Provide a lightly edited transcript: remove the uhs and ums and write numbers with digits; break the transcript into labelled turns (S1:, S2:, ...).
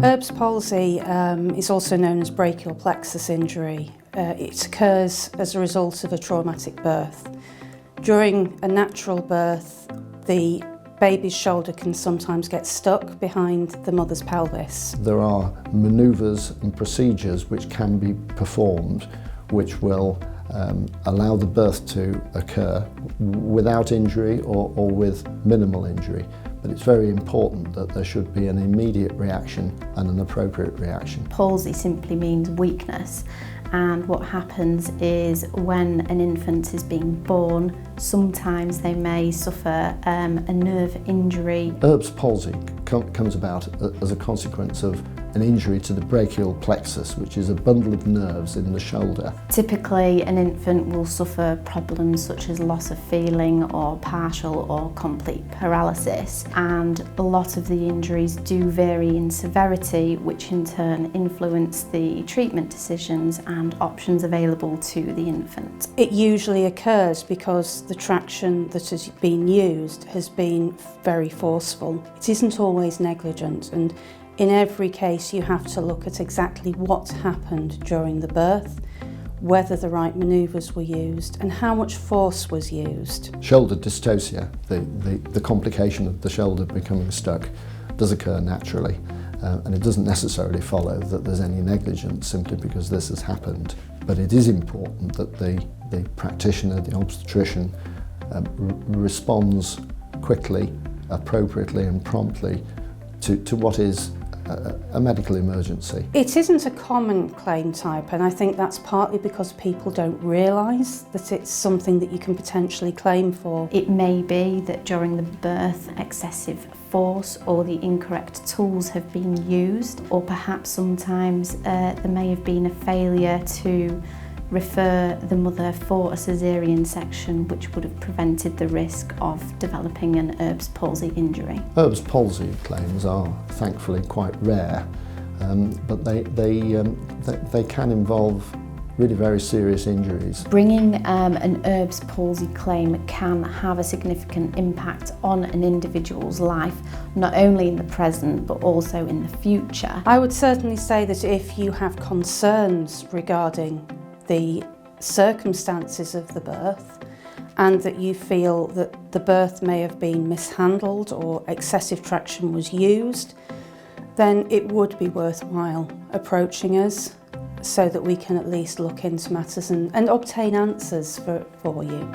S1: Erb's palsy is also known as brachial plexus injury. It occurs as a result of a traumatic birth. During a natural birth, the baby's shoulder can sometimes get stuck behind the mother's pelvis.
S2: There are manoeuvres and procedures which can be performed which will allow the birth to occur without injury or with minimal injury. But it's very important that there should be an immediate reaction and an appropriate reaction.
S3: Palsy simply means weakness, and what happens is when an infant is being born, sometimes they may suffer a nerve injury.
S2: Erb's palsy comes about as a consequence of an injury to the brachial plexus, which is a bundle of nerves in the shoulder.
S3: Typically, an infant will suffer problems such as loss of feeling or partial or complete paralysis, and a lot of the injuries do vary in severity, which in turn influence the treatment decisions and options available to the infant.
S1: It usually occurs because the traction that has been used has been very forceful. It isn't always negligent, and in every case you have to look at exactly what happened during the birth, whether the right manoeuvres were used and how much force was used.
S2: Shoulder dystocia, the complication of the shoulder becoming stuck, does occur naturally, and it doesn't necessarily follow that there's any negligence simply because this has happened. But it is important that the practitioner, the obstetrician, responds quickly, appropriately and promptly to what is a medical emergency.
S1: It isn't a common claim type, and I think that's partly because people don't realise that it's something that you can potentially claim for.
S3: It may be that during the birth excessive force or the incorrect tools have been used, or perhaps sometimes there may have been a failure to refer the mother for a caesarean section, which would have prevented the risk of developing an Erb's palsy injury.
S2: Erb's palsy claims are thankfully quite rare, but they can involve really very serious injuries.
S3: Bringing an Erb's palsy claim can have a significant impact on an individual's life, not only in the present but also in the future.
S1: I would certainly say that if you have concerns regarding the circumstances of the birth and that you feel that the birth may have been mishandled or excessive traction was used, then it would be worthwhile approaching us so that we can at least look into matters and obtain answers for you.